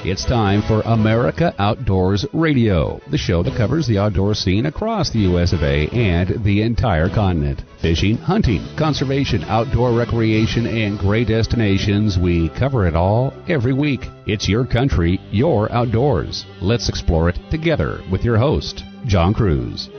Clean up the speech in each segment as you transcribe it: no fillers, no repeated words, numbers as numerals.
It's time for America Outdoors Radio, the show that covers the outdoor scene across the U.S. of A. and the entire continent. Fishing, hunting, conservation, outdoor recreation, and great destinations. We cover it all every week. It's your country, your outdoors. Let's explore it together with your host, John Kruse.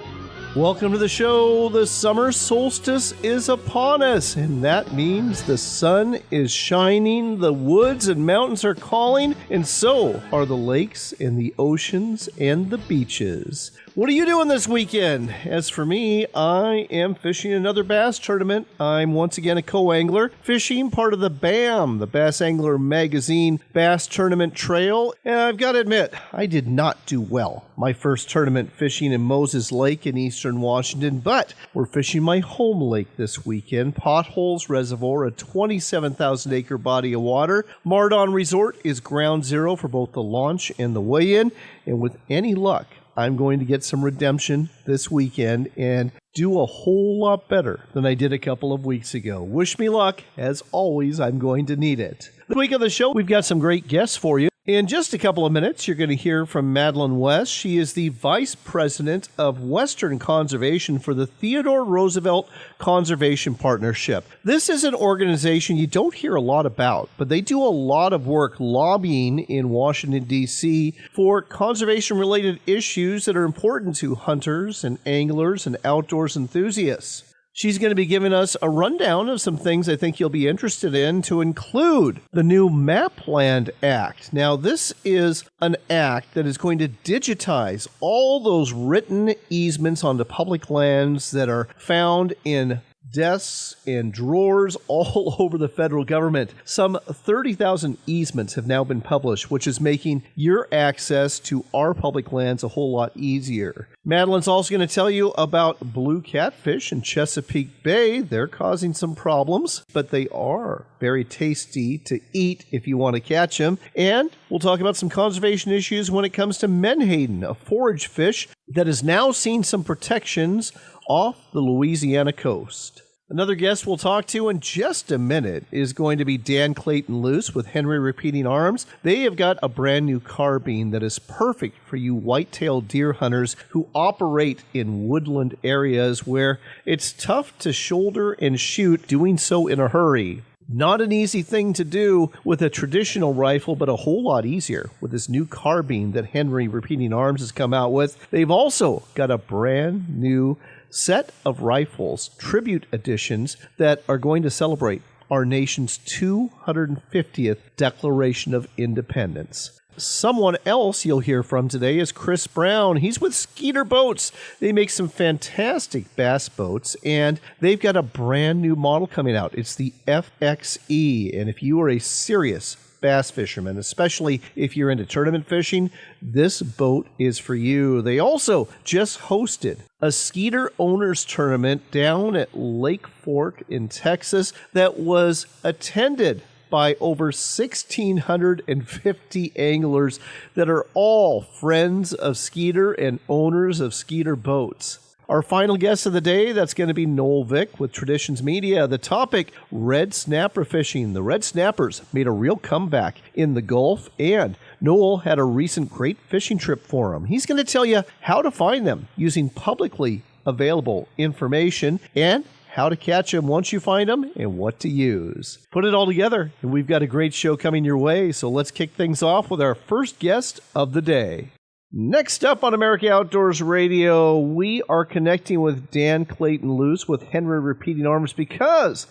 Welcome to the show. The summer solstice is upon us, and that means the sun is shining, the woods and mountains are calling, and so are the lakes and the oceans and the beaches. What are you doing this weekend? As for me, I am fishing another bass tournament. I'm once again a co-angler, fishing part of the BAM, the Bass Angler Magazine Bass Tournament Trail. And I've got to admit, I did not do well my first tournament fishing in Moses Lake in eastern Washington, but we're fishing my home lake this weekend, Potholes Reservoir, a 27,000-acre body of water. Mardon Resort is ground zero for both the launch and the weigh-in, and with any luck, I'm going to get some redemption this weekend and do a whole lot better than I did a couple of weeks ago. Wish me luck. As always, I'm going to need it. This week on the show, we've got some great guests for you. In just a couple of minutes, you're going to hear from Madeleine West. She is the Vice President of Western Conservation for the Theodore Roosevelt Conservation Partnership. This is an organization you don't hear a lot about, but they do a lot of work lobbying in Washington, D.C. for conservation-related issues that are important to hunters and anglers and outdoors enthusiasts. She's going to be giving us a rundown of some things I think you'll be interested in, to include the new Mapland Act. Now, this is an act that is going to digitize all those written easements onto public lands that are found in desks and drawers all over the federal government. Some 30,000 easements have now been published, which is making your access to our public lands a whole lot easier. Madeleine's also going to tell you about blue catfish in Chesapeake Bay. They're causing some problems, but they are very tasty to eat if you want to catch them. And we'll talk about some conservation issues when it comes to menhaden, a forage fish that has now seen some protections off the Louisiana coast. Another guest we'll talk to in just a minute is going to be Dan Clayton Luce with Henry Repeating Arms. They have got a brand new carbine that is perfect for you white-tailed deer hunters who operate in woodland areas where it's tough to shoulder and shoot, doing so in a hurry. Not an easy thing to do with a traditional rifle, but a whole lot easier with this new carbine that Henry Repeating Arms has come out with. They've also got a brand new set of rifles, tribute editions, that are going to celebrate our nation's 250th Declaration of Independence. Someone else you'll hear from today is Chris Brown. He's with Skeeter Boats. They make some fantastic bass boats, and they've got a brand new model coming out. It's the FXE, and if you are a serious bass fisherman, especially if you're into tournament fishing, this boat is for you. They also just hosted a Skeeter Owners Tournament down at Lake Fork in Texas that was attended by over 1,650 anglers that are all friends of Skeeter and owners of Skeeter boats. Our final guest of the day, that's going to be Noel Vick with Traditions Media. The topic, red snapper fishing. The red snappers made a real comeback in the Gulf, and Noel had a recent great fishing trip for them. He's going to tell you how to find them using publicly available information and how to catch them once you find them and what to use. Put it all together, and we've got a great show coming your way, so let's kick things off with our first guest of the day. Next up on America Outdoors Radio, we are connecting with Dan Clayton Luce with Henry Repeating Arms because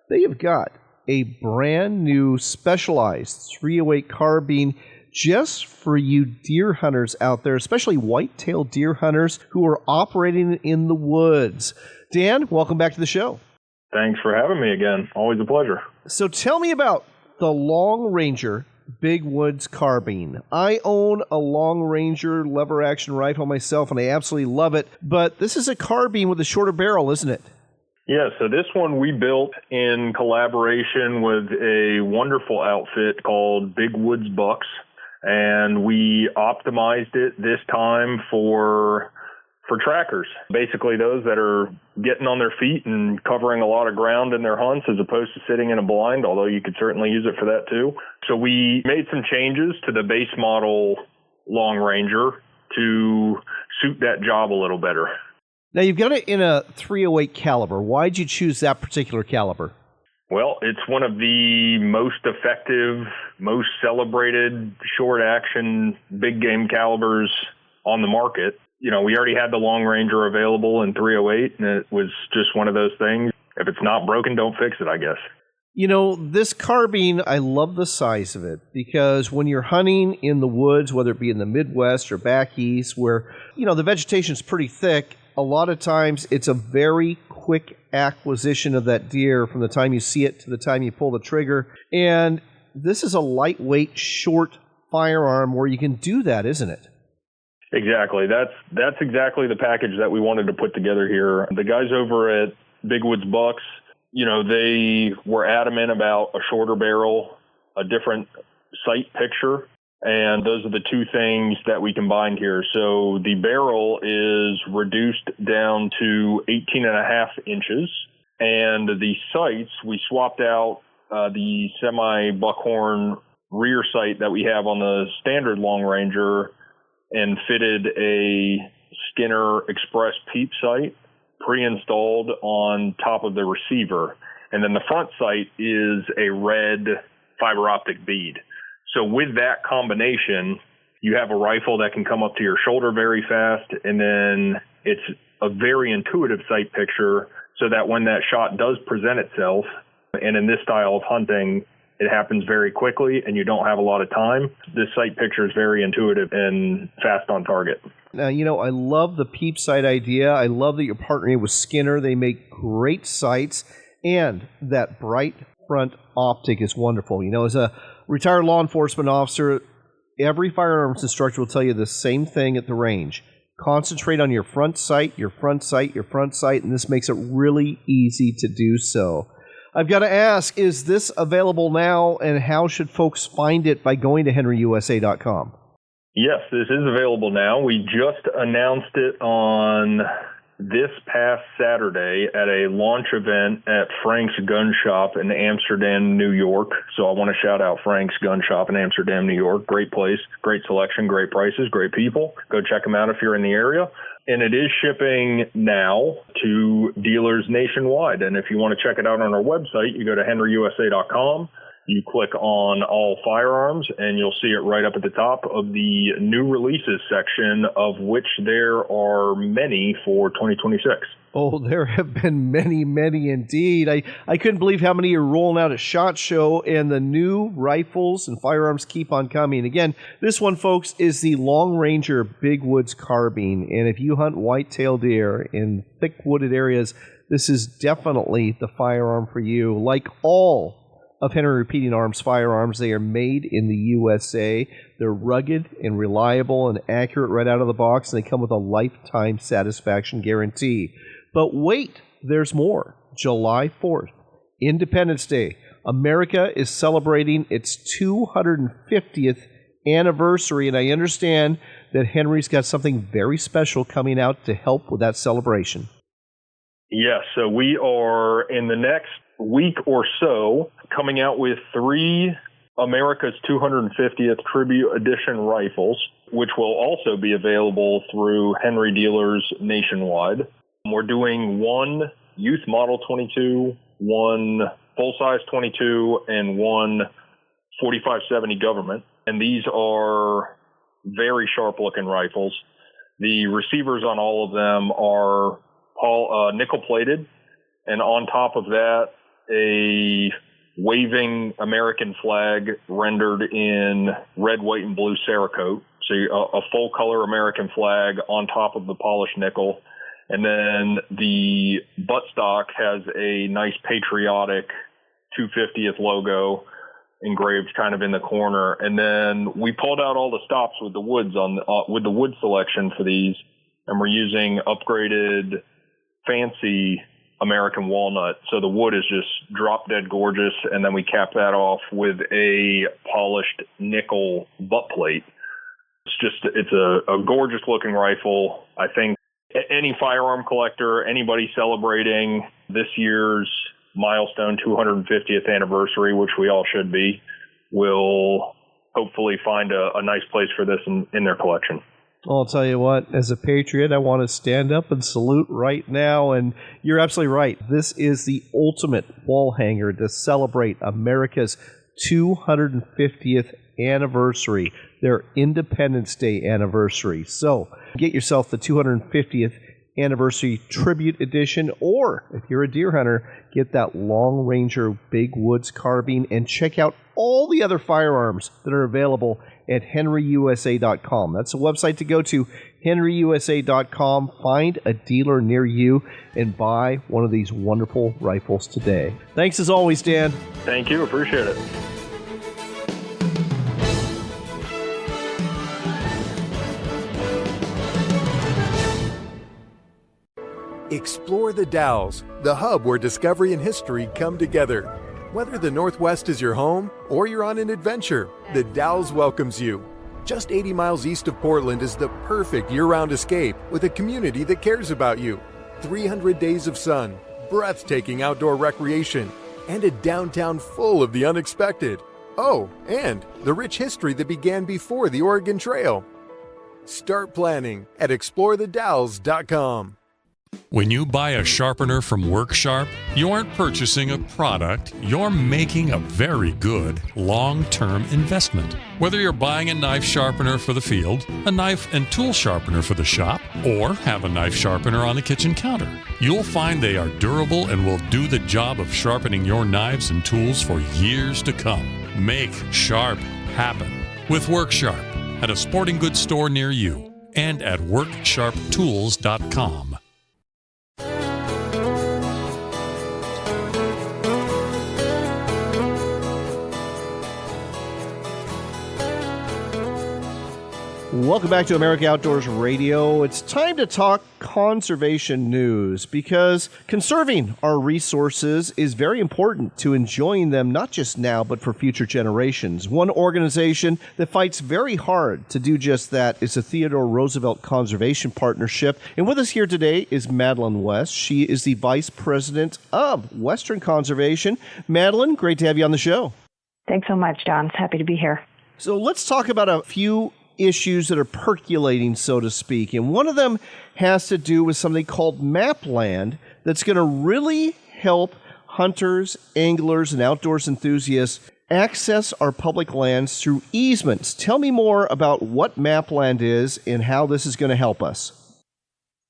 they have got a brand new specialized 308 carbine just for you deer hunters out there, especially white-tailed deer hunters who are operating in the woods. Dan, welcome back to the show. Thanks for having me again. Always a pleasure. So tell me about the Long Ranger Big Woods Carbine. I own a Long Ranger lever action rifle myself, and I absolutely love it. But this is a carbine with a shorter barrel, isn't it? Yeah, so this one we built in collaboration with a wonderful outfit called Big Woods Bucks, and we optimized it this time for for trackers, basically those that are getting on their feet and covering a lot of ground in their hunts as opposed to sitting in a blind, although you could certainly use it for that too. So we made some changes to the base model Long Ranger to suit that job a little better. Now, you've got it in a .308 caliber. Why'd you choose that particular caliber? Well, it's one of the most effective, most celebrated short-action big game calibers on the market. You know, we already had the Long Ranger available in .308, and it was just one of those things. If it's not broken, don't fix it, I guess. You know, this carbine, I love the size of it because when you're hunting in the woods, whether it be in the Midwest or back east, where, you know, the vegetation's pretty thick, a lot of times it's a very quick acquisition of that deer from the time you see it to the time you pull the trigger. And this is a lightweight, short firearm where you can do that, isn't it? Exactly. That's exactly the package that we wanted to put together here. The guys over at Big Woods Bucks, you know, they were adamant about a shorter barrel, a different sight picture, and those are the two things that we combined here. So the barrel is reduced down to 18.5 inches, and the sights, we swapped out the semi-buckhorn rear sight that we have on the standard Long Ranger and fitted a Skeeter Express peep sight pre-installed on top of the receiver. And then the front sight is a red fiber optic bead. So with that combination, you have a rifle that can come up to your shoulder very fast, and then it's a very intuitive sight picture so that when that shot does present itself, and in this style of hunting, it happens very quickly and you don't have a lot of time. This sight picture is very intuitive and fast on target. Now, you know, I love the peep sight idea. I love that you're partnering with Skeeter. They make great sights, and that bright front optic is wonderful. You know, as a retired law enforcement officer, every firearms instructor will tell you the same thing at the range. Concentrate on your front sight, your front sight, your front sight, and this makes it really easy to do so. I've got to ask, is this available now, and how should folks find it by going to henryusa.com? Yes, this is available now. We just announced it on this past Saturday at a launch event at Frank's Gun Shop in Amsterdam, New York. So I want to shout out Frank's Gun Shop in Amsterdam, New York. Great place, great selection, great prices, great people. Go check them out if you're in the area. And it is shipping now to dealers nationwide. And if you want to check it out on our website, you go to henryusa.com. You click on all firearms, and you'll see it right up at the top of the new releases section, of which there are many for 2026. Oh, there have been many, many indeed. I couldn't believe how many are rolling out at SHOT Show, and the new rifles and firearms keep on coming. Again, this one, folks, is the Long Ranger Big Woods Carbine, and if you hunt whitetail deer in thick wooded areas, this is definitely the firearm for you. Like all of Henry Repeating Arms firearms, they are made in the USA. They're rugged and reliable and accurate right out of the box, and they come with a lifetime satisfaction guarantee. But wait, there's more. July 4th, Independence Day. America is celebrating its 250th anniversary, and I understand that Henry's got something very special coming out to help with that celebration. Yes, so we are in the next week or so coming out with 3 America's 250th Tribute Edition rifles, which will also be available through Henry dealers nationwide. We're doing 1 youth model 22, 1 full-size 22, and 1 4570 government. And these are very sharp-looking rifles. The receivers on all of them are nickel-plated, and on top of that, a waving American flag rendered in red, white, and blue Cerakote. So a full-color American flag on top of the polished nickel. And then the buttstock has a nice patriotic 250th logo engraved kind of in the corner. And then we pulled out all the stops with the woods with the wood selection for these, and we're using upgraded fancy American walnut. So the wood is just drop dead gorgeous, and then we cap that off with a polished nickel butt plate. It's a gorgeous looking rifle. I think any firearm collector, anybody celebrating this year's milestone 250th anniversary, which we all should be, will hopefully find a nice place for this in their collection. Well, I'll tell you what, as a patriot, I want to stand up and salute right now, and you're absolutely right. This is the ultimate wall hanger to celebrate America's 250th anniversary, their Independence Day anniversary. So get yourself the 250th anniversary tribute edition, or if you're a deer hunter, get that Long Ranger Big Woods Carbine, and check out all the other firearms that are available at henryusa.com. That's a website to go to, henryusa.com. Find a dealer near you and buy one of these wonderful rifles today. Thanks as always, Dan. Thank you. Appreciate it. Explore the Dalles, the hub where discovery and history come together. Whether the Northwest is your home or you're on an adventure, the Dalles welcomes you. Just 80 miles east of Portland is the perfect year-round escape with a community that cares about you. 300 days of sun, breathtaking outdoor recreation, and a downtown full of the unexpected. Oh, and the rich history that began before the Oregon Trail. Start planning at explorethedalles.com. When you buy a sharpener from WorkSharp, you aren't purchasing a product, you're making a very good long-term investment. Whether you're buying a knife sharpener for the field, a knife and tool sharpener for the shop, or have a knife sharpener on the kitchen counter, you'll find they are durable and will do the job of sharpening your knives and tools for years to come. Make sharp happen with WorkSharp at a sporting goods store near you and at WorkSharpTools.com. Welcome back to America Outdoors Radio. It's time to talk conservation news, because conserving our resources is very important to enjoying them not just now but for future generations. One organization that fights very hard to do just that is the Theodore Roosevelt Conservation Partnership. And with us here today is Madeleine West. She is the Vice President of Western Conservation. Madeleine, great to have you on the show. Thanks so much, John. Happy to be here. So let's talk about a few issues that are percolating, so to speak. And one of them has to do with something called Mapland that's going to really help hunters, anglers, and outdoors enthusiasts access our public lands through easements. Tell me more about what Mapland is and how this is going to help us.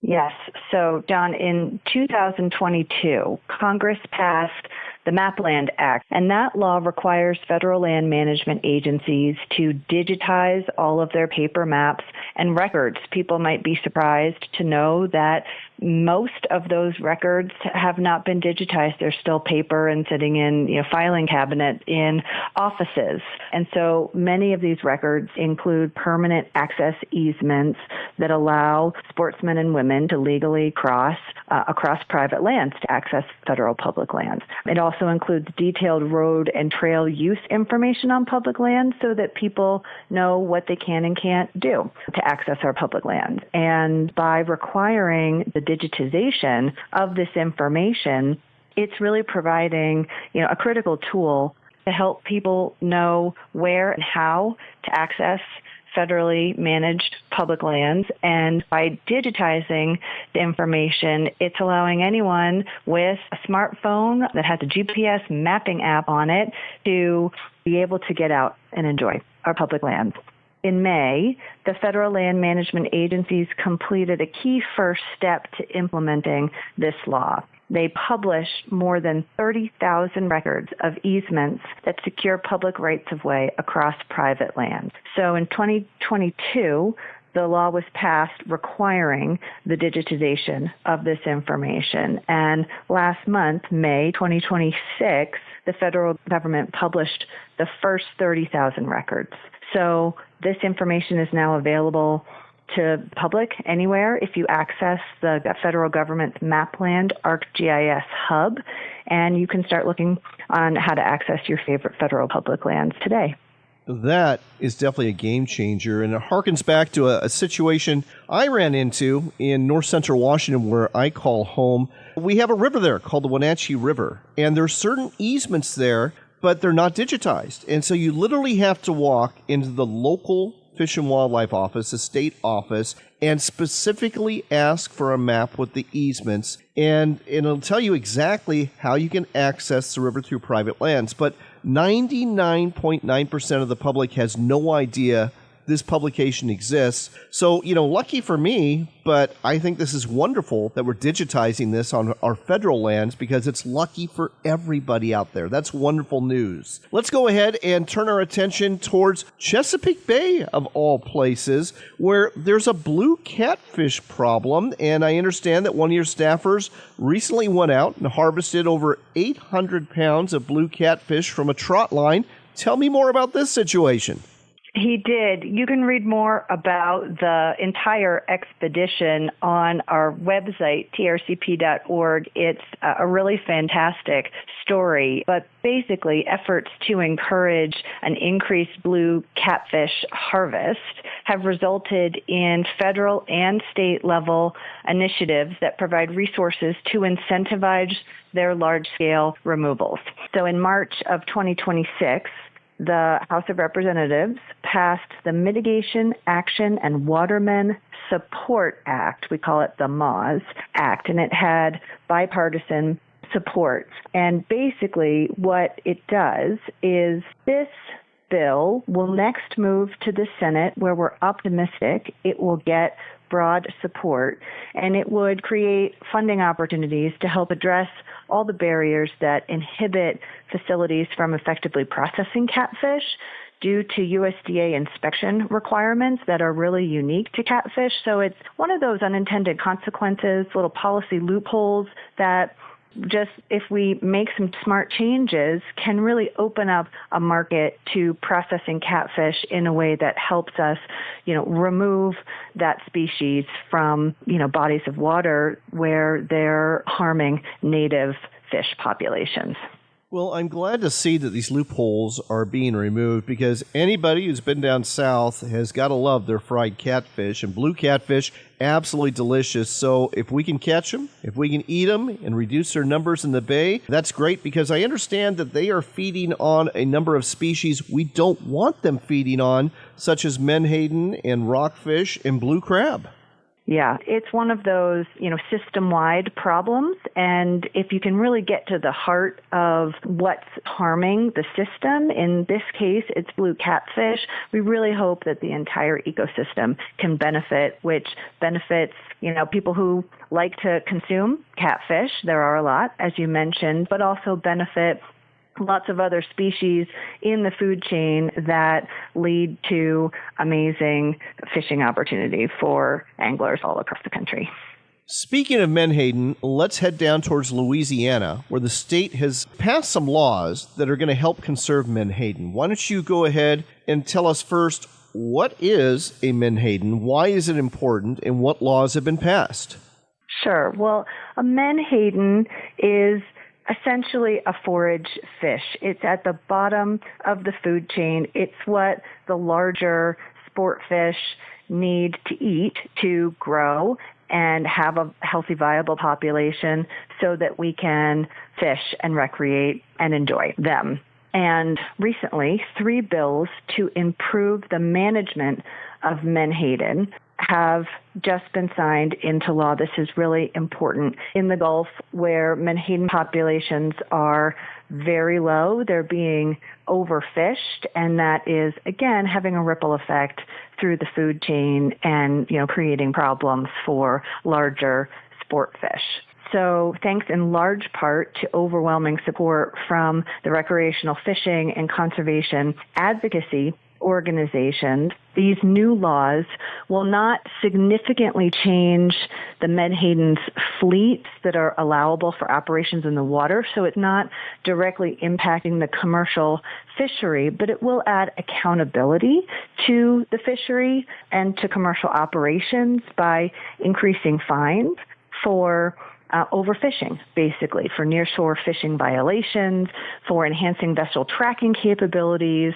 Yes. So, John, in 2022, Congress passed the Mapland Act, and that law requires federal land management agencies to digitize all of their paper maps and records. People might be surprised to know that most of those records have not been digitized. They're still paper and sitting in filing cabinet in offices. And so many of these records include permanent access easements that allow sportsmen and women to legally cross across private lands to access federal public lands. It also includes detailed road and trail use information on public lands so that people know what they can and can't do to access our public lands. And by requiring the digitization of this information, it's really providing, a critical tool to help people know where and how to access federally managed public lands. And by digitizing the information, it's allowing anyone with a smartphone that has a GPS mapping app on it to be able to get out and enjoy our public lands. In May, the federal land management agencies completed a key first step to implementing this law. They published more than 30,000 records of easements that secure public rights-of-way across private lands. So in 2022, the law was passed requiring the digitization of this information. And last month, May 2026, the federal government published the first 30,000 records. So this information is now available to public anywhere if you access the federal government's Mapland ArcGIS hub, and you can start looking on how to access your favorite federal public lands today. That is definitely a game changer, and it harkens back to a situation I ran into in north central Washington where I call home. We have a river there called the Wenatchee River, and there are certain easements there, but they're not digitized. And so you literally have to walk into the local Fish and Wildlife Office, the state office, and specifically ask for a map with the easements, and it'll tell you exactly how you can access the river through private lands. But 99.9% of the public has no idea this publication exists. So, lucky for me, but I think this is wonderful that we're digitizing this on our federal lands because it's lucky for everybody out there. That's wonderful news. Let's go ahead and turn our attention towards Chesapeake Bay, of all places, where there's a blue catfish problem. And I understand that one of your staffers recently went out and harvested over 800 pounds of blue catfish from a trot line. Tell me more about this situation. He did. You can read more about the entire expedition on our website, trcp.org. It's a really fantastic story, but basically efforts to encourage an increased blue catfish harvest have resulted in federal and state level initiatives that provide resources to incentivize their large-scale removals. So in March of 2026, the House of Representatives passed the Mitigation, Action, and Watermen Support Act. We call it the MAWS Act, and it had bipartisan support. And basically what it does is this bill will next move to the Senate, where we're optimistic it will get broad support, and it would create funding opportunities to help address all the barriers that inhibit facilities from effectively processing catfish due to USDA inspection requirements that are really unique to catfish. So it's one of those unintended consequences, little policy loopholes that just, if we make some smart changes, can really open up a market to processing catfish in a way that helps us, remove that species from, bodies of water where they're harming native fish populations. Well, I'm glad to see that these loopholes are being removed because anybody who's been down south has got to love their fried catfish, and blue catfish, absolutely delicious. So if we can catch them, if we can eat them and reduce their numbers in the bay, that's great, because I understand that they are feeding on a number of species we don't want them feeding on, such as menhaden and rockfish and blue crab. Yeah, it's one of those, system-wide problems. And if you can really get to the heart of what's harming the system, in this case, it's blue catfish, we really hope that the entire ecosystem can benefit, which benefits, people who like to consume catfish. There are a lot, as you mentioned, but also benefit lots of other species in the food chain that lead to amazing fishing opportunity for anglers all across the country. Speaking of menhaden, let's head down towards Louisiana, where the state has passed some laws that are going to help conserve menhaden. Why don't you go ahead and tell us first, what is a menhaden, why is it important, and what laws have been passed? Sure. Well, a menhaden is essentially a forage fish. It's at the bottom of the food chain. It's what the larger sport fish need to eat to grow and have a healthy, viable population so that we can fish and recreate and enjoy them. And recently, 3 bills to improve the management of menhaden have just been signed into law. This is really important. In the Gulf, where menhaden populations are very low, they're being overfished, and that is, again, having a ripple effect through the food chain and, creating problems for larger sport fish. So thanks in large part to overwhelming support from the recreational fishing and conservation advocacy organizations, these new laws will not significantly change the menhaden's fleets that are allowable for operations in the water, so it's not directly impacting the commercial fishery, but it will add accountability to the fishery and to commercial operations by increasing fines for overfishing, basically, for nearshore fishing violations, for enhancing vessel tracking capabilities,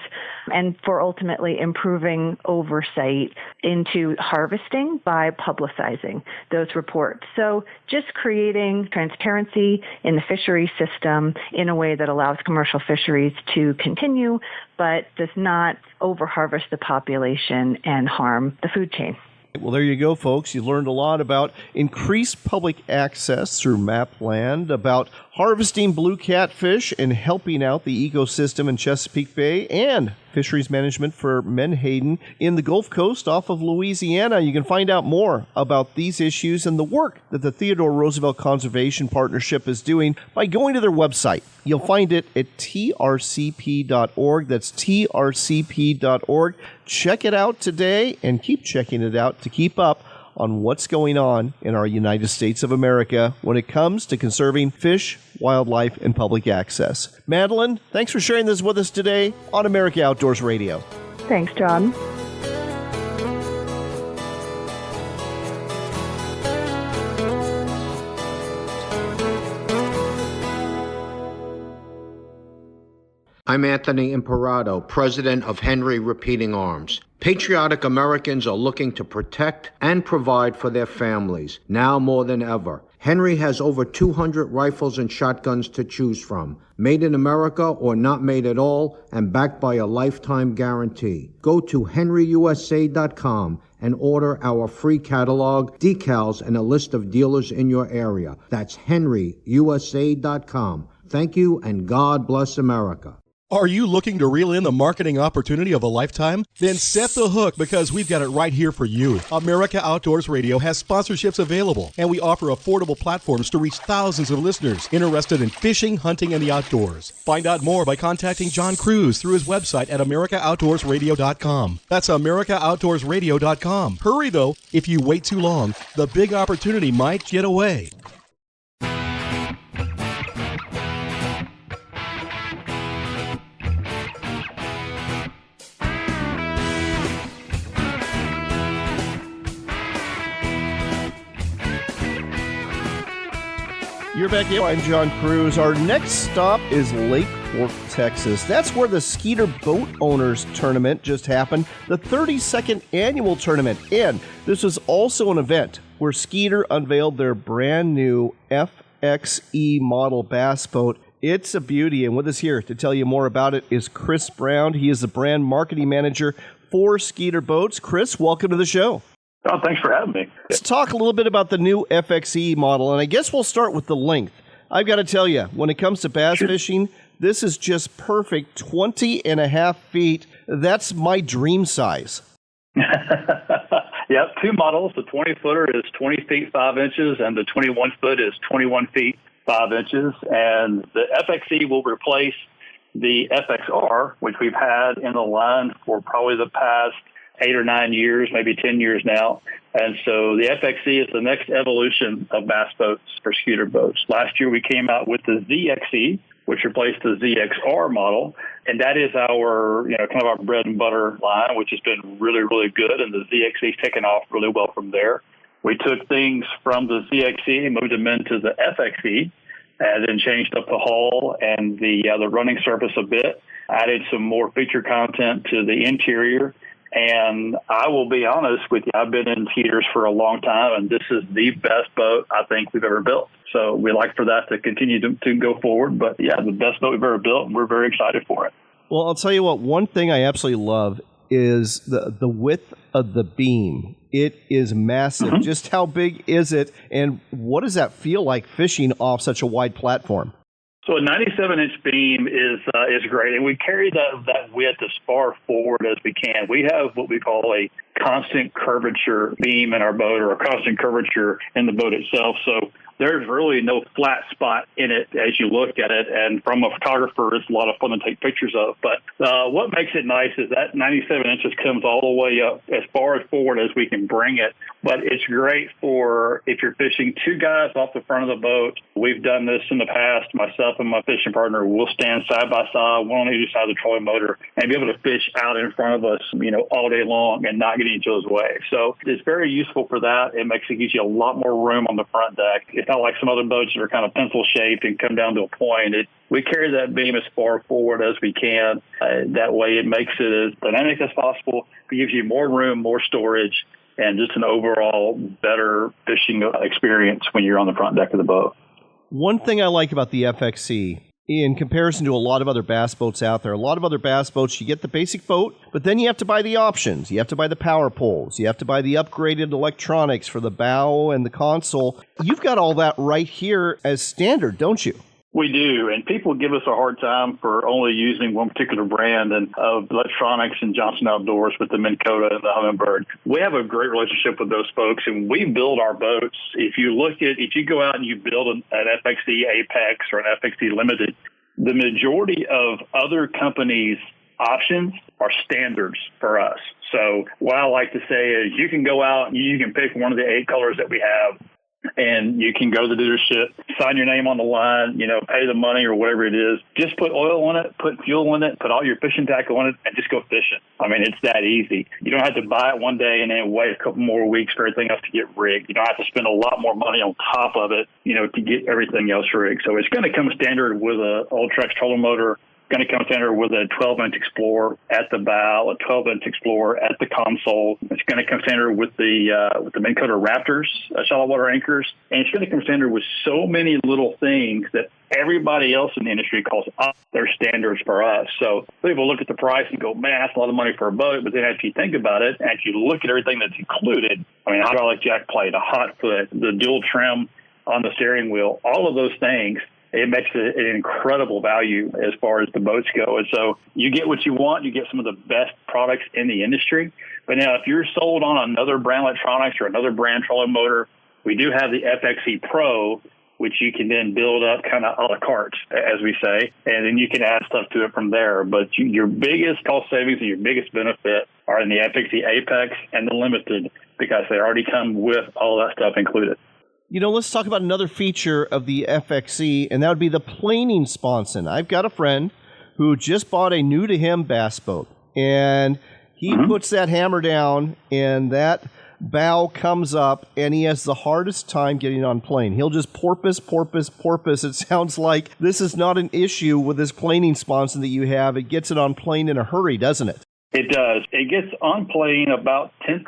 and for ultimately improving oversight into harvesting by publicizing those reports. So just creating transparency in the fishery system in a way that allows commercial fisheries to continue, but does not overharvest the population and harm the food chain. Well, there you go, folks. You learned a lot about increased public access through Mapland, about harvesting blue catfish and helping out the ecosystem in Chesapeake Bay, and fisheries management for menhaden in the Gulf Coast off of Louisiana. You can find out more about these issues and the work that the Theodore Roosevelt Conservation Partnership is doing by going to their website. You'll find it at trcp.org. That's trcp.org. Check it out today and keep checking it out to keep up on what's going on in our United States of America when it comes to conserving fish, wildlife, and public access. Madeleine, thanks for sharing this with us today on America Outdoors Radio. Thanks, John. I'm Anthony Imperato, president of Henry Repeating Arms. Patriotic Americans are looking to protect and provide for their families, now more than ever. Henry has over 200 rifles and shotguns to choose from, made in America or not made at all, and backed by a lifetime guarantee. Go to henryusa.com and order our free catalog, decals, and a list of dealers in your area. That's henryusa.com. Thank you, and God bless America. Are you looking to reel in the marketing opportunity of a lifetime? Then set the hook, because we've got it right here for you. America Outdoors Radio has sponsorships available, and we offer affordable platforms to reach thousands of listeners interested in fishing, hunting, and the outdoors. Find out more by contacting John Kruse through his website at AmericaOutdoorsRadio.com. That's AmericaOutdoorsRadio.com. Hurry, though. If you wait too long, the big opportunity might get away. You're back here. I'm John Kruse. Our next stop is Lake Fork, Texas. That's where the Skeeter Boat Owners Tournament just happened, the 32nd annual tournament. And this was also an event where Skeeter unveiled their brand new FXE model bass boat. It's a beauty. And with us here to tell you more about it is Chris Brown. He is the brand marketing manager for Skeeter Boats. Chris, welcome to the show. Oh, thanks for having me. Let's talk a little bit about the new FXE model, and I guess we'll start with the length. I've got to tell you, when it comes to bass fishing, this is just perfect, 20 and a half feet. That's my dream size. Yep, two models. The 20-footer is 20 feet 5 inches, and the 21-foot is 21 feet 5 inches. And the FXE will replace the FXR, which we've had in the line for probably the past 8 or 9 years, maybe 10 years now. And so the FXE is the next evolution of bass boats for Skeeter boats. Last year we came out with the ZXE, which replaced the ZXR model. And that is our, kind of our bread and butter line, which has been really, really good. And the ZXE's taken off really well from there. We took things from the ZXE and moved them into the FXE, and then changed up the hull and the running surface a bit, added some more feature content to the interior. And I will be honest with you, I've been in Skeeters for a long time, and this is the best boat I think we've ever built. So we like for that to continue to go forward. But yeah, the best boat we've ever built, and we're very excited for it. Well, I'll tell you what, one thing I absolutely love is the width of the beam. It is massive. Mm-hmm. Just how big is it, and what does that feel like fishing off such a wide platform? So a 97-inch beam is great, and we carry that width as far forward as we can. We have what we call a constant curvature beam in our boat, or a constant curvature in the boat itself. So there's really no flat spot in it as you look at it. And from a photographer, it's a lot of fun to take pictures of. But what makes it nice is that 97 inches comes all the way up as far as forward as we can bring it. But it's great for if you're fishing two guys off the front of the boat. We've done this in the past. Myself and my fishing partner will stand side by side, one on either side of the trolling motor, and be able to fish out in front of us, all day long and not get in each other's way. So it's very useful for that. It gives you a lot more room on the front deck. It's not like some other boats that are kind of pencil shaped and come down to a point. We carry that beam as far forward as we can. That way it makes it as dynamic as possible. It gives you more room, more storage, and just an overall better fishing experience when you're on the front deck of the boat. One thing I like about the FXC, in comparison to a lot of other bass boats out there, a lot of other bass boats, you get the basic boat, but then you have to buy the options. You have to buy the power poles. You have to buy the upgraded electronics for the bow and the console. You've got all that right here as standard, don't you? We do, and people give us a hard time for only using one particular brand of electronics and Johnson Outdoors with the Minn Kota and the Humminbird. We have a great relationship with those folks, and we build our boats. If you go out and you build an FXD Apex or an FXD Limited, the majority of other companies' options are standards for us. So what I like to say is you can go out and you can pick one of the 8 colors that we have, and you can go to the dealership, sign your name on the line, pay the money or whatever it is. Just put oil on it, put fuel in it, put all your fishing tackle on it, and just go fishing. I mean, it's that easy. You don't have to buy it one day and then wait a couple more weeks for everything else to get rigged. You don't have to spend a lot more money on top of it, to get everything else rigged. So it's going to come standard with a Ultrex trolling motor, going to come standard with a 12-inch Explorer at the bow, a 12-inch Explorer at the console. It's going to come standard with the Minn Kota Raptors, shallow water anchors, and it's going to come standard with so many little things that everybody else in the industry calls up their standards for us. So people look at the price and go, man, that's a lot of money for a boat. But then after you think about it, and if you look at everything that's included, hydraulic jack plate, a hot foot, the dual trim on the steering wheel, all of those things, it makes it an incredible value as far as the boats go. And so you get what you want. You get some of the best products in the industry. But now if you're sold on another brand electronics or another brand trolling motor, we do have the FXE Pro, which you can then build up kind of a la carte, as we say, and then you can add stuff to it from there. But your biggest cost savings and your biggest benefit are in the FXE Apex and the Limited, because they already come with all that stuff included. Let's talk about another feature of the FXE, and that would be the planing sponson. I've got a friend who just bought a new-to-him bass boat, and he puts that hammer down, and that bow comes up, and he has the hardest time getting on plane. He'll just porpoise. It sounds like this is not an issue with this planing sponson that you have. It gets it on plane in a hurry, doesn't it? It does. It gets on plane about 10%,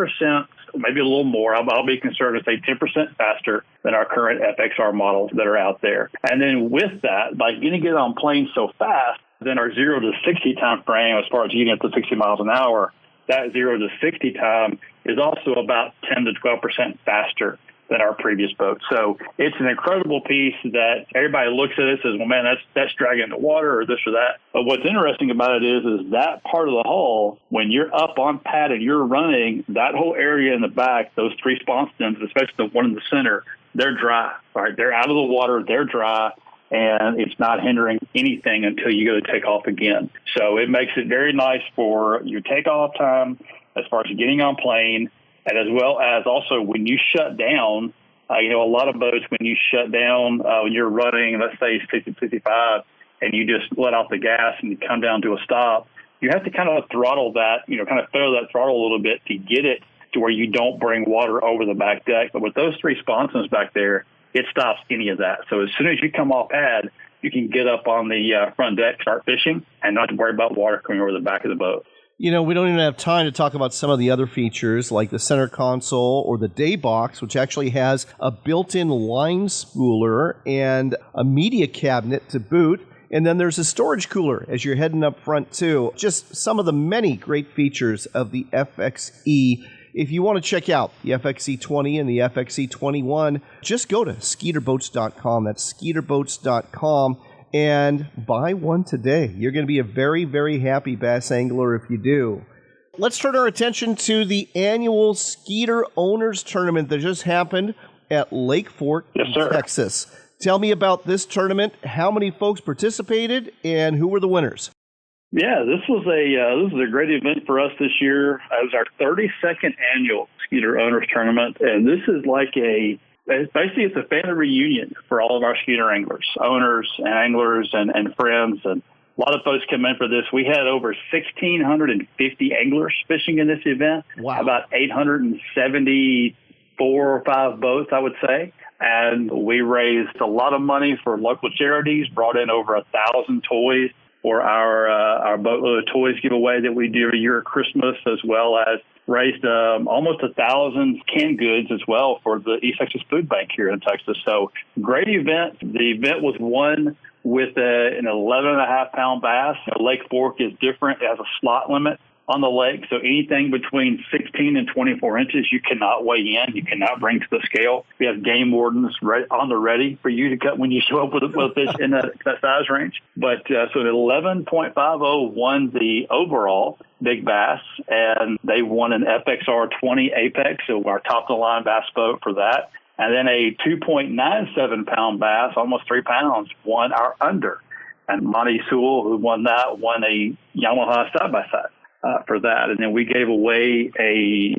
maybe a little more. I'll be conservative, say 10% faster than our current FXR models that are out there. And then with that, by getting it on plane so fast, then our 0 to 60 time frame, as far as getting up to 60 miles an hour, that 0 to 60 time is also about 10 to 12% faster than our previous boat. So it's an incredible piece that everybody looks at it and says, well, man, that's dragging the water or this or that. But what's interesting about it is that part of the hull, when you're up on pad and you're running, that whole area in the back, those 3 sponsons, especially the one in the center, they're dry. Right? They're out of the water, they're dry, and it's not hindering anything until you go to take off again. So it makes it very nice for your takeoff time as far as getting on plane, and as well as also when you shut down, a lot of boats, when you shut down, when you're running, let's say 50, 55, and you just let off the gas and you come down to a stop, you have to kind of throttle that, kind of throw that throttle a little bit to get it to where you don't bring water over the back deck. But with those 3 sponsons back there, it stops any of that. So as soon as you come off pad, you can get up on the front deck, start fishing, and not have to worry about water coming over the back of the boat. We don't even have time to talk about some of the other features like the center console or the day box, which actually has a built-in line spooler and a media cabinet to boot. And then there's a storage cooler as you're heading up front too. Just some of the many great features of the FXE. If you want to check out the FXE20 and the FXE21, just go to skeeterboats.com. That's skeeterboats.com. And buy one today. You're going to be a very, very happy bass angler if you do. Let's turn our attention to the annual Skeeter Owners Tournament that just happened at Lake Fork, Texas. Tell me about this tournament, how many folks participated, and who were the winners? Yeah, this was a great event for us this year. It was our 32nd annual Skeeter Owners Tournament, and this is basically it's a family reunion for all of our Skeeter anglers, owners and anglers and friends. And a lot of folks come in for this. We had over 1,650 anglers fishing in this event. Wow. About 874 or 5 boats, I would say. And we raised a lot of money for local charities, brought in over 1,000 toys for our boatload of toys giveaway that we do every year at Christmas, as well as raised almost 1,000 canned goods as well for the East Texas Food Bank here in Texas. So great event. The event was won with an 11.5-pound bass. Lake Fork is different. It has a slot limit on the lake. So anything between 16 and 24 inches, you cannot weigh in. You cannot bring to the scale. We have game wardens on the ready for you to cut when you show up with a fish in that size range. But so the 11.50 won the overall big bass, and they won an FXR 20 Apex, so our top-of-the-line bass boat for that. And then a 2.97-pound bass, almost 3 pounds, won our under. And Monty Sewell, who won that, won a Yamaha side-by-side for that. And then we gave away a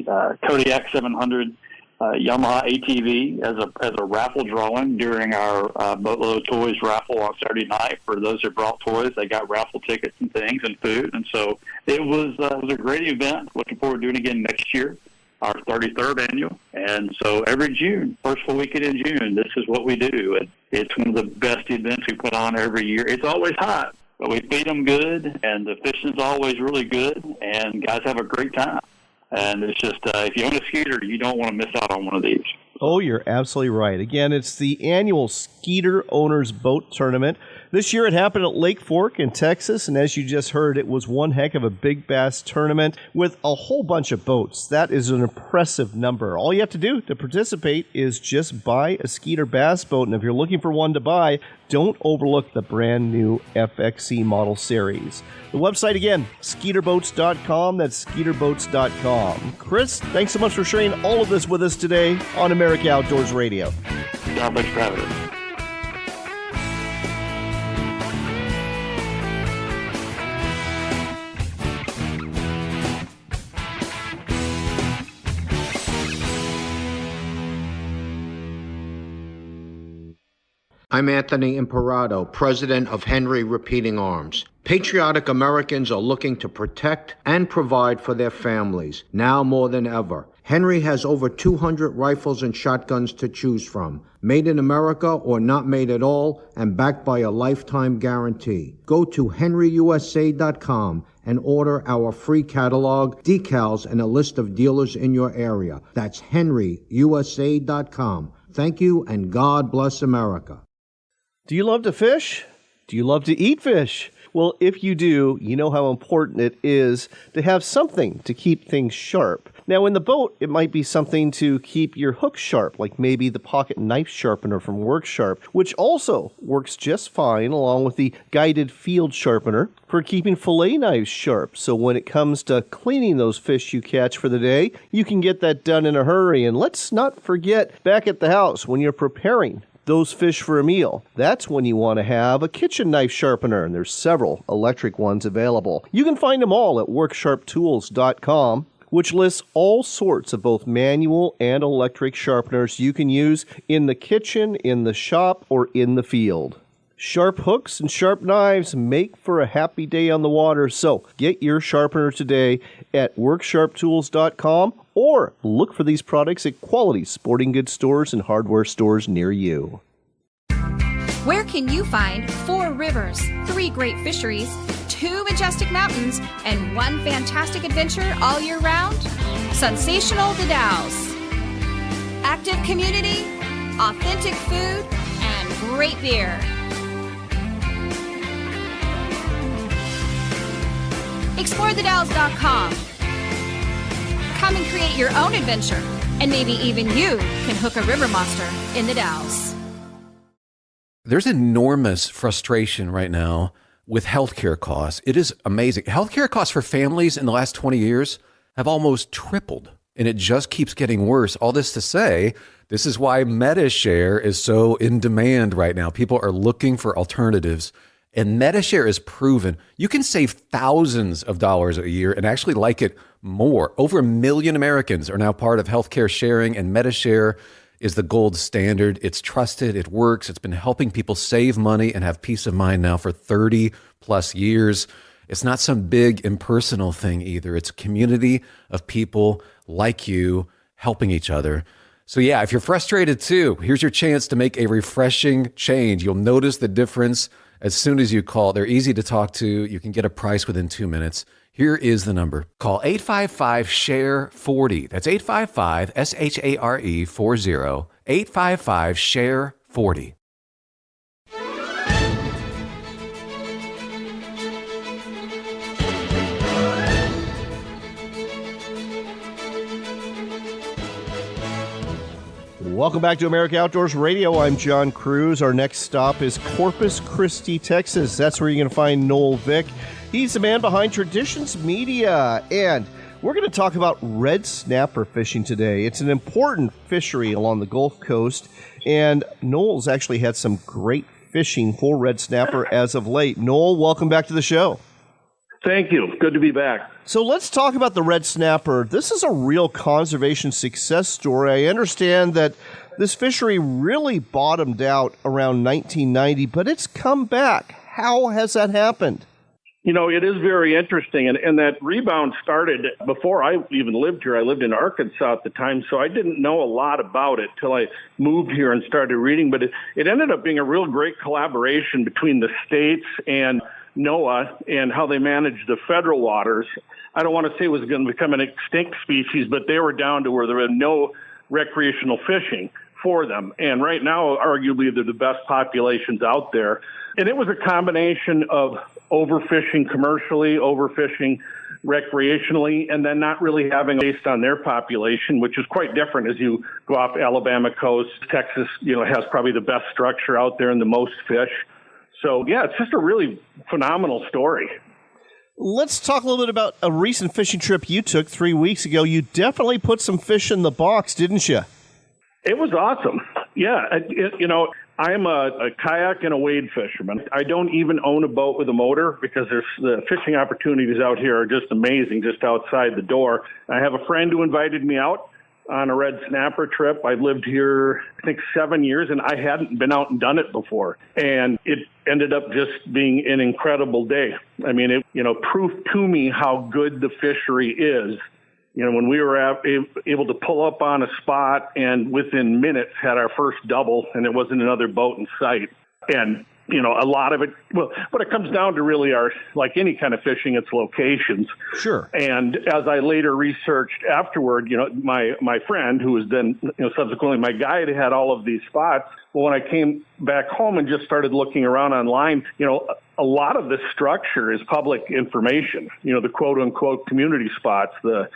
Kodiak 700 Yamaha ATV as a raffle drawing during our Boatload Toys raffle on Saturday night. For those who brought toys, they got raffle tickets and things and food. And so it was a great event. Looking forward to doing it again next year, our 33rd annual. And so every June, first full weekend in June, this is what we do. It's one of the best events we put on every year. It's always hot, but we feed them good, and the fishing's always really good, and guys have a great time. And it's just, if you own a Skeeter, you don't want to miss out on one of these. Oh, you're absolutely right. Again, it's the annual Skeeter Owners Boat Tournament. This year it happened at Lake Fork in Texas, and as you just heard, it was one heck of a big bass tournament with a whole bunch of boats. That is an impressive number. All you have to do to participate is just buy a Skeeter bass boat, and if you're looking for one to buy, don't overlook the brand new FXC model series. The website again, skeeterboats.com. That's skeeterboats.com. Chris, thanks so much for sharing all of this with us today on America Outdoors Radio. John, thanks for having us. I'm Anthony Imperato, president of Henry Repeating Arms. Patriotic Americans are looking to protect and provide for their families, now more than ever. Henry has over 200 rifles and shotguns to choose from, made in America or not made at all, and backed by a lifetime guarantee. Go to henryusa.com and order our free catalog, decals, and a list of dealers in your area. That's henryusa.com. Thank you, and God bless America. Do you love to fish? Do you love to eat fish? Well, if you do, you know how important it is to have something to keep things sharp. Now, in the boat, it might be something to keep your hook sharp, like maybe the pocket knife sharpener from Work Sharp, which also works just fine along with the guided field sharpener for keeping fillet knives sharp. So when it comes to cleaning those fish you catch for the day, you can get that done in a hurry. And let's not forget, back at the house, when you're preparing those fish for a meal, that's when you want to have a kitchen knife sharpener, and there's several electric ones available. You can find them all at worksharptools.com, which lists all sorts of both manual and electric sharpeners you can use in the kitchen, in the shop, or in the field. Sharp hooks and sharp knives make for a happy day on the water, so get your sharpener today at worksharptools.com or look for these products at quality sporting goods stores and hardware stores near you. Where can you find 4 rivers, 3 great fisheries, 2 majestic mountains, and 1 fantastic adventure all year round? Sensational The Dalles. Active community, authentic food, and great beer. ExploreTheDalles.com. Come and create your own adventure, and maybe even you can hook a river monster in the Dalles. There's enormous frustration right now with healthcare costs. It is amazing. Healthcare costs for families in the last 20 years have almost tripled, and it just keeps getting worse. All this to say, this is why MediShare is so in demand right now. People are looking for alternatives. And MediShare is proven you can save thousands of dollars a year and actually like it more. Over 1 million Americans are now part of healthcare sharing, and MediShare is the gold standard. It's trusted. It works. It's been helping people save money and have peace of mind now for 30 plus years. It's not some big impersonal thing either. It's a community of people like you helping each other. So yeah, if you're frustrated too, here's your chance to make a refreshing change. You'll notice the difference as soon as you call. They're easy to talk to. You can get a price within 2 minutes. Here is the number. Call 855-SHARE-40. That's 855-SHARE-40. 855-SHARE-40. Welcome back to America Outdoors Radio. I'm John Kruse. Our next stop is Corpus Christi, Texas. That's where you're going to find Noel Vick. He's the man behind Traditions Media. And we're going to talk about red snapper fishing today. It's an important fishery along the Gulf Coast. And Noel's actually had some great fishing for red snapper as of late. Noel, welcome back to the show. Thank you. Good to be back. So let's talk about the red snapper. This is a real conservation success story. I understand that this fishery really bottomed out around 1990, but it's come back. How has that happened? You know, it is very interesting, and that rebound started before I even lived here. I lived in Arkansas at the time, so I didn't know a lot about it till I moved here and started reading, but it ended up being a real great collaboration between the states and NOAA and how they manage the federal waters. I don't want to say it was going to become an extinct species, but they were down to where there was no recreational fishing for them. And right now, arguably, they're the best populations out there. And it was a combination of overfishing commercially, overfishing recreationally, and then not really having based on their population, which is quite different as you go off Alabama coast. Texas, has probably the best structure out there and the most fish. So, yeah, it's just a really phenomenal story. Let's talk a little bit about a recent fishing trip you took 3 weeks ago. You definitely put some fish in the box, didn't you? It was awesome. Yeah. I'm a kayak and a wade fisherman. I don't even own a boat with a motor because the fishing opportunities out here are just amazing, just outside the door. I have a friend who invited me out on a red snapper trip. I've lived here, I think, 7 years, and I hadn't been out and done it before. And it ended up just being an incredible day. I mean, it, proved to me how good the fishery is. When we were able to pull up on a spot and within minutes had our first double, and it wasn't another boat in sight. And a lot of it, what it comes down to really are, like any kind of fishing, it's locations. Sure. And as I later researched afterward, my friend, who was then, subsequently my guide, had all of these spots. Well, when I came back home and just started looking around online, a lot of this structure is public information, the quote unquote community spots, the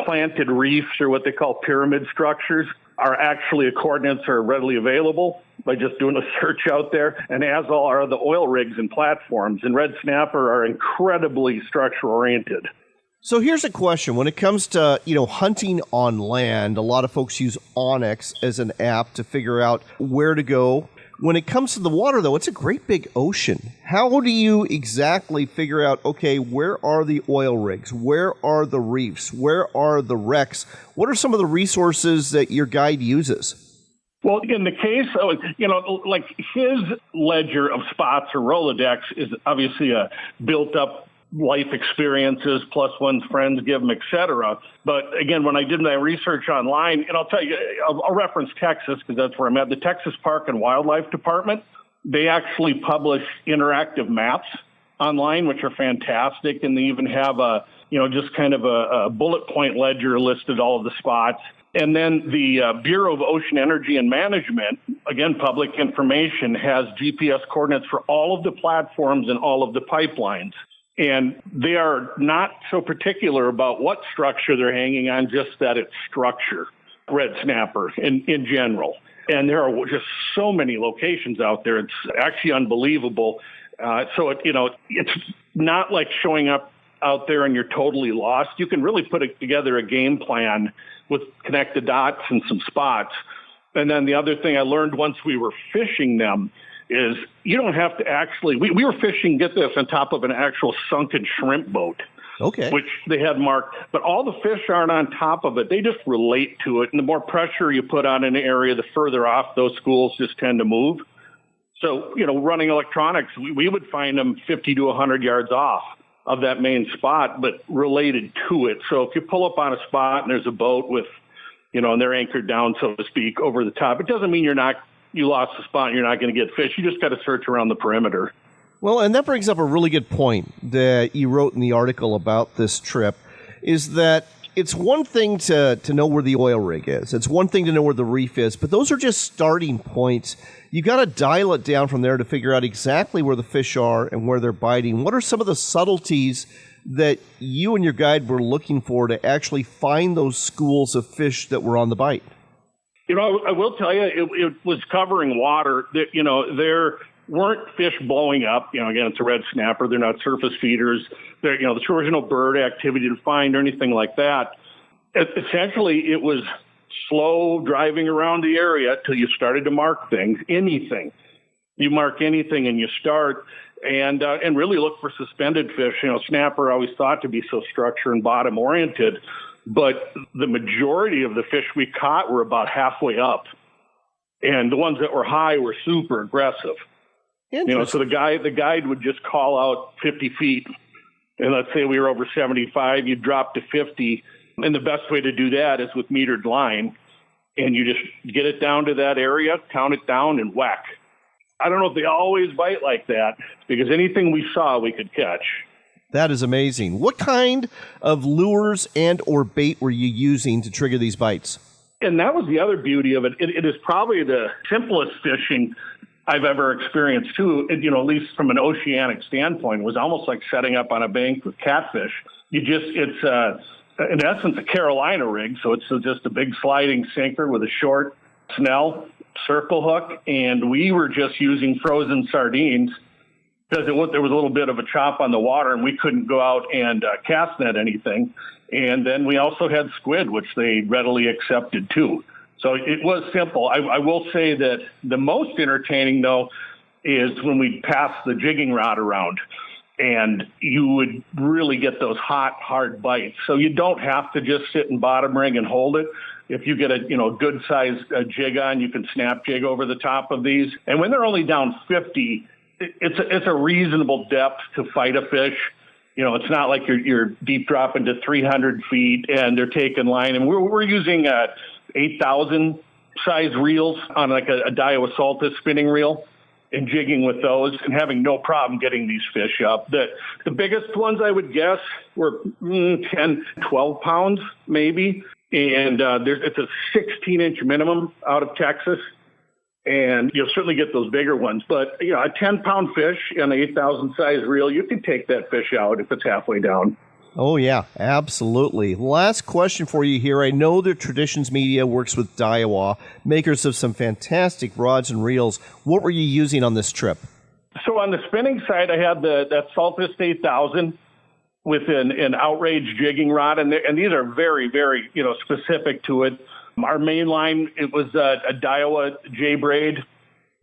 planted reefs, or what they call pyramid structures, are actually coordinates are readily available by just doing a search out there, and as all are the oil rigs and platforms. And red snapper are incredibly structure oriented. So here's a question. When it comes to, hunting on land, a lot of folks use Onyx as an app to figure out where to go. When it comes to the water, though, it's a great big ocean. How do you exactly figure out, okay, where are the oil rigs? Where are the reefs? Where are the wrecks? What are some of the resources that your guide uses? Well, in the case of, like his ledger of spots or Rolodex is obviously a built up life experiences plus one's friends give them, et cetera. But again, when I did my research online, and I'll tell you, I'll reference Texas because that's where I'm at. The Texas Park and Wildlife Department, they actually publish interactive maps online, which are fantastic. And they even have just kind of a bullet point ledger listed all of the spots. And then the Bureau of Ocean Energy and Management, again, public information, has GPS coordinates for all of the platforms and all of the pipelines. And they are not so particular about what structure they're hanging on, just that it's structure, red snapper in general. And there are just so many locations out there. It's actually unbelievable. So it's not like showing up out there and you're totally lost. You can really put together a game plan with connect the dots and some spots. And then the other thing I learned once we were fishing them is you don't have to actually, we were fishing, get this, on top of an actual sunken shrimp boat. Okay. Which they had marked, but all the fish aren't on top of it. They just relate to it. And the more pressure you put on an area, the further off those schools just tend to move. So, running electronics, we would find them 50 to 100 yards off of that main spot, but related to it. So if you pull up on a spot and there's a boat with, and they're anchored down, so to speak, over the top. It doesn't mean you lost the spot and you're not going to get fish. You just got to search around the perimeter. Well, and that brings up a really good point that you wrote in the article about this trip, is that it's one thing to know where the oil rig is. It's one thing to know where the reef is, but those are just starting points. You got to dial it down from there to figure out exactly where the fish are and where they're biting. What are some of the subtleties that you and your guide were looking for to actually find those schools of fish that were on the bite? I will tell you, it was covering water. That there weren't fish blowing up. Again, it's a red snapper. They're not surface feeders. There was no bird activity to find or anything like that. Essentially, it was slow driving around the area till you started to mark things. Anything. You mark anything and you start and really look for suspended fish. Snapper always thought to be so structure and bottom oriented, but the majority of the fish we caught were about halfway up, and the ones that were high were super aggressive. So the guide would just call out 50 feet, and let's say we were over 75, you'd drop to 50, and the best way to do that is with metered line, and you just get it down to that area, count it down, and whack. I don't know if they always bite like that, because anything we saw we could catch. That is amazing. What kind of lures and or bait were you using to trigger these bites? And that was the other beauty of it. It is probably the simplest fishing I've ever experienced too, at least from an oceanic standpoint. It was almost like setting up on a bank with catfish. It's in essence a Carolina rig, so it's just a big sliding sinker with a short snell, circle hook, and we were just using frozen sardines because there was a little bit of a chop on the water and we couldn't go out and cast net anything. And then we also had squid, which they readily accepted too. So it was simple. I will say that the most entertaining, though, is when we pass the jigging rod around, and you would really get those hot, hard bites. So you don't have to just sit in bottom ring and hold it. If you get a good-sized jig on, you can snap jig over the top of these. And when they're only down 50, it's a reasonable depth to fight a fish. It's not like you're deep dropping to 300 feet and they're taking line. And we're using 8,000 size reels on like a Daiwa Saltus spinning reel and jigging with those and having no problem getting these fish up. The biggest ones I would guess were 10, 12 pounds maybe. And it's a 16-inch minimum out of Texas. And you'll certainly get those bigger ones. But, a 10-pound fish and an 8,000 size reel, you can take that fish out if it's halfway down. Oh, yeah, absolutely. Last question for you here. I know that Traditions Media works with Daiwa, makers of some fantastic rods and reels. What were you using on this trip? So on the spinning side, I had that Saltus 8,000 with an outrage jigging rod, and these are very, very, specific to it. Our main line, it was a Daiwa J-braid,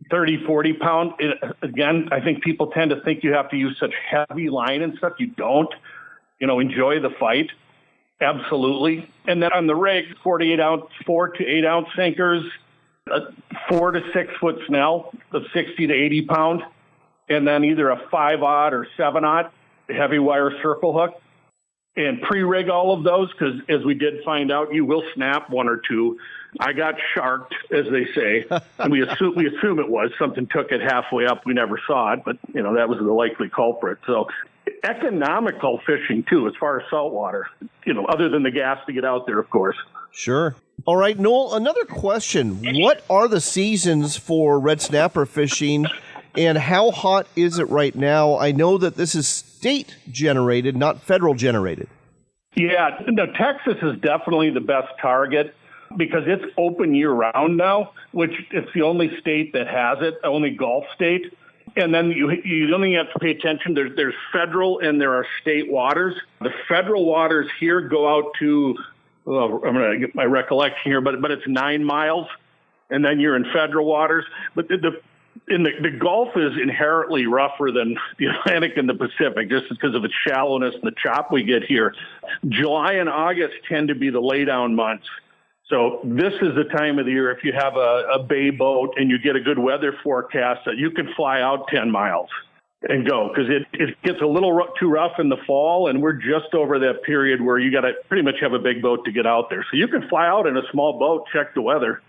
30, 40 pound. Again, I think people tend to think you have to use such heavy line and stuff. You don't. Enjoy the fight. Absolutely. And then on the rig, 4 to 8 ounce sinkers, a 4 to 6 foot snell of 60 to 80 pound, and then either a 5-aught or 7-aught heavy wire circle hook. And pre-rig all of those, because as we did find out, you will snap one or two. I got sharked, as they say, and we assume it was. Something took it halfway up. We never saw it, but, that was the likely culprit. So economical fishing, too, as far as saltwater, other than the gas to get out there, of course. Sure. All right, Noel, another question. What are the seasons for red snapper fishing, and how hot is it right now? I know that this is state-generated, not federal-generated. Yeah, no, Texas is definitely the best target because it's open year-round now, which it's the only state that has it, only Gulf state. And then you only have to pay attention. There's federal and there are state waters. The federal waters here go out to, I'm going to get my recollection here, but it's 9 miles, and then you're in federal waters. But the Gulf is inherently rougher than the Atlantic and the Pacific, just because of its shallowness and the chop we get here. July and August tend to be the laydown months. So this is the time of the year, if you have a bay boat and you get a good weather forecast, that you can fly out 10 miles. and go, because it gets a little too rough in the fall, and we're just over that period where you got to pretty much have a big boat to get out there. So you can fly out in a small boat, check the weather.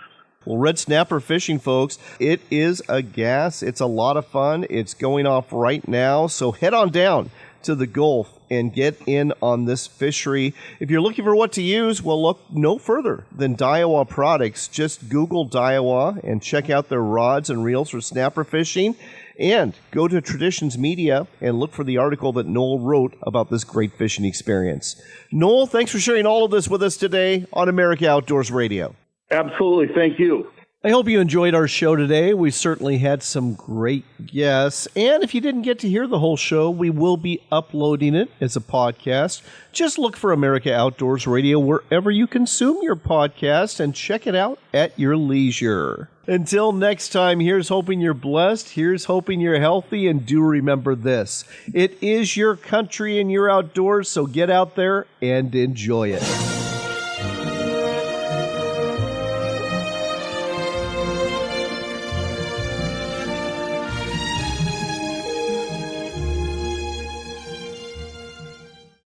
Well, red snapper fishing, folks, it is a gas. It's a lot of fun. It's going off right now. So head on down to the Gulf and get in on this fishery. If you're looking for what to use, well, look no further than Daiwa products. Just Google Daiwa and check out their rods and reels for snapper fishing. And go to Traditions Media and look for the article that Noel wrote about this great fishing experience. Noel, thanks for sharing all of this with us today on America Outdoors Radio. Absolutely. Thank you. I hope you enjoyed our show today. We certainly had some great guests. And if you didn't get to hear the whole show, we will be uploading it as a podcast. Just look for America Outdoors Radio wherever you consume your podcast and check it out at your leisure. Until next time, here's hoping you're blessed. Here's hoping you're healthy. And do remember this: it is your country and your outdoors, so get out there and enjoy it.